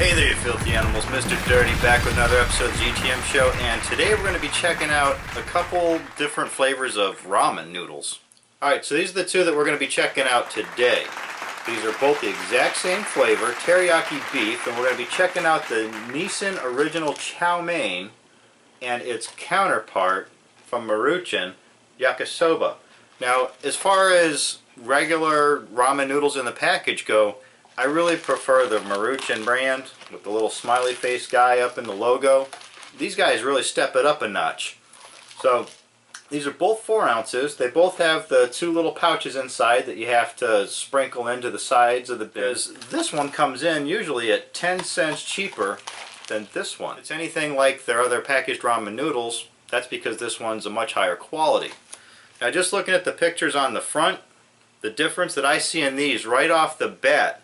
Hey there, you filthy animals. Mr. Dirty back with another episode of the GTM show, and today we're going to be checking out a couple different flavors of ramen noodles. Alright, so these are the two that we're going to be checking out today. These are both the exact same flavor, teriyaki beef, and we're going to be checking out the Nissin Original Chow Mein and its counterpart from Maruchan, Yakisoba. Now, as far as regular ramen noodles in the package go, I really prefer the Maruchan brand with the little smiley face guy up in the logo. These guys really step it up a notch. So these are both 4 ounces. They both have the 2 little pouches inside that you have to sprinkle into the sides of the biz. This one comes in usually at 10 cents cheaper than this one. If it's anything like their other packaged ramen noodles, that's because this one's a much higher quality. Now, just looking at the pictures on the front, the difference that I see in these right off the bat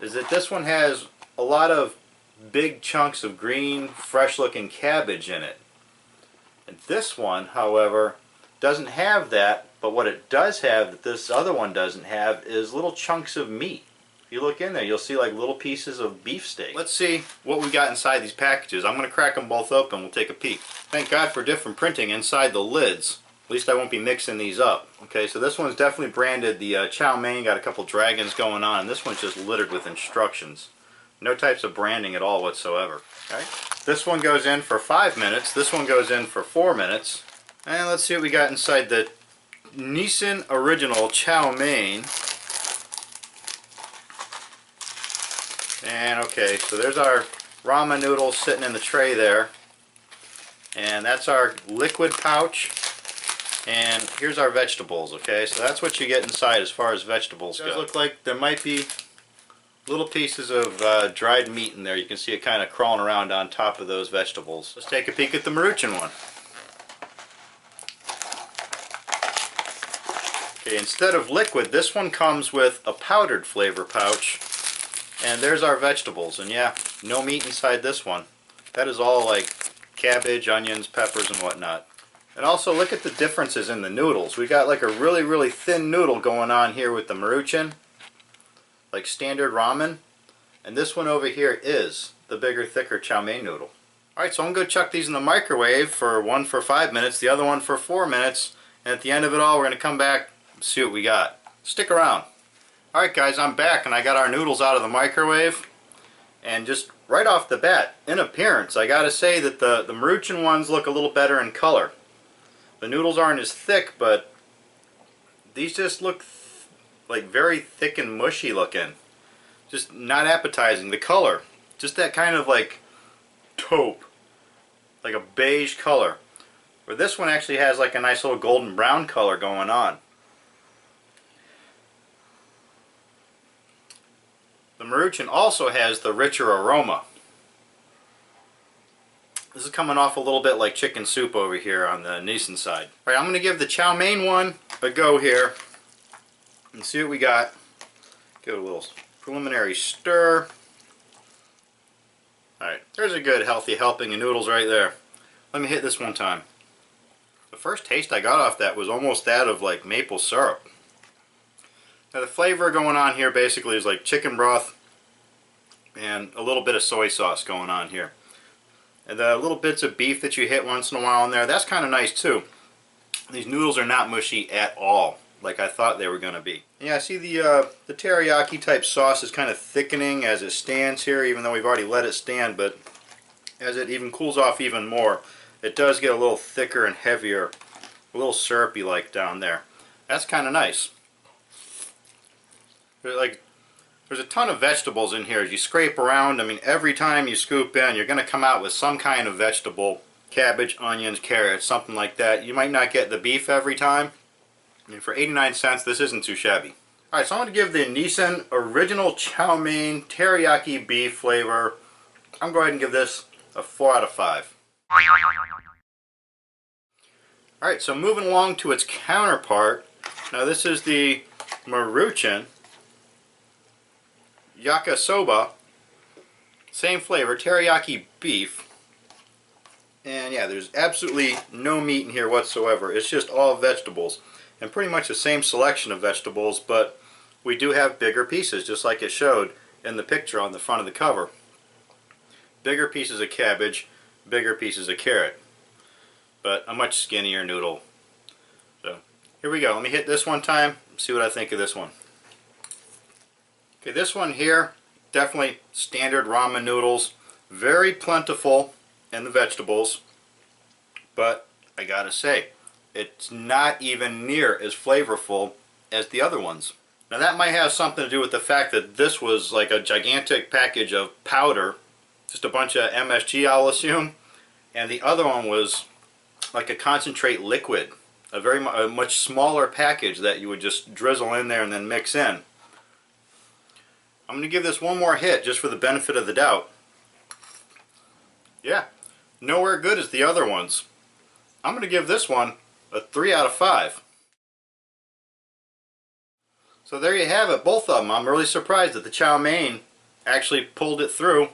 is that this one has a lot of big chunks of green, fresh looking cabbage in it. And this one, however, doesn't have that, but what it does have that this other one doesn't have is little chunks of meat. If you look in there, you'll see like little pieces of beefsteak. Let's see what we got inside these packages. I'm going to crack them both open. We'll take a peek. Thank God for different printing inside the lids. At least I won't be mixing these up. Okay, so this one's definitely branded the Chow Mein, got a couple dragons going on, and this one's just littered with instructions. No types of branding at all whatsoever. Okay. This one goes in for 5 minutes, this one goes in for 4 minutes, and let's see what we got inside the Nissin Original Chow Mein. And okay, so there's our ramen noodles sitting in the tray there, and that's our liquid pouch. And here's our vegetables, okay? So that's what you get inside as far as vegetables go. It does look like there might be little pieces of dried meat in there. You can see it kind of crawling around on top of those vegetables. Let's take a peek at the Maruchan one. Okay, instead of liquid, this one comes with a powdered flavor pouch. And there's our vegetables. And yeah, no meat inside this one. That is all like cabbage, onions, peppers, and whatnot. And also look at the differences in the noodles. We got like a really thin noodle going on here with the Maruchan, like standard ramen, and this one over here is the bigger, thicker chow mein noodle. Alright, so I'm going to chuck these in the microwave, for one for 5 minutes, the other one for 4 minutes, and at the end of it all we're going to come back and see what we got. Stick around. Alright guys, I'm back and I got our noodles out of the microwave, and just right off the bat, in appearance, I gotta say that the Maruchan ones look a little better in color. The noodles aren't as thick, but these just look like very thick and mushy looking. Just not appetizing. The color, just that kind of like taupe, like a beige color. Where this one actually has like a nice little golden brown color going on. The Maruchan also has the richer aroma. This is coming off a little bit like chicken soup over here on the Nissin side. Alright, I'm going to give the Chow Mein one a go here and see what we got. Give it a little preliminary stir. Alright, there's a good healthy helping of noodles right there. Let me hit this one time. The first taste I got off that was almost that of like maple syrup. Now the flavor going on here basically is like chicken broth and a little bit of soy sauce going on here. And the little bits of beef that you hit once in a while in there, that's kind of nice too. These noodles are not mushy at all, like I thought they were going to be. Yeah, I see the teriyaki type sauce is kind of thickening as it stands here, even though we've already let it stand, but as it even cools off even more, it does get a little thicker and heavier, a little syrupy like down there. That's kind of nice. There's a ton of vegetables in here. As you scrape around, I mean, every time you scoop in, you're going to come out with some kind of vegetable. Cabbage, onions, carrots, something like that. You might not get the beef every time. I mean, for 89 cents, this isn't too shabby. Alright, so I'm going to give the Nissin Original Chow Mein Teriyaki Beef flavor, I'm going to go ahead and give this a 4 out of 5. Alright, so moving along to its counterpart. Now this is the Maruchan Yakisoba, same flavor, teriyaki beef, and yeah, there's absolutely no meat in here whatsoever. It's just all vegetables, and pretty much the same selection of vegetables, but we do have bigger pieces, just like it showed in the picture on the front of the cover. bigger pieces of cabbage, bigger pieces of carrot, but a much skinnier noodle. So here we go. Let me hit this one time, see what I think of this one. Okay, this one here, definitely standard ramen noodles, very plentiful in the vegetables, but I gotta say, it's not even near as flavorful as the other ones. Now that might have something to do with the fact that this was like a gigantic package of powder, just a bunch of MSG I'll assume, and the other one was like a concentrate liquid, a much smaller package that you would just drizzle in there and then mix in. I'm going to give this one more hit just for the benefit of the doubt. Yeah, nowhere good as the other ones. I'm going to give this one a 3 out of 5. So there you have it, both of them. I'm really surprised that the chow mein actually pulled it through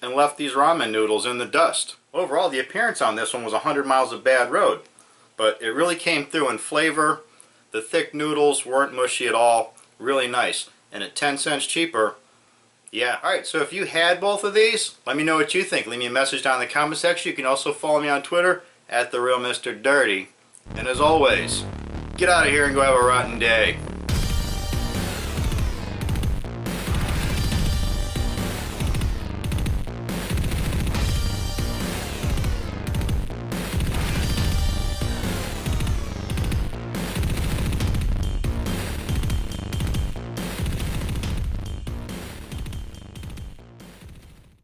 and left these ramen noodles in the dust. Overall, the appearance on this one was 100 miles of bad road, but it really came through in flavor. The thick noodles weren't mushy at all, really nice. And at 10 cents cheaper, yeah. Alright, so if you had both of these, let me know what you think. Leave me a message down in the comment section. You can also follow me on Twitter @TheRealMrDirty. And as always, get out of here and go have a rotten day.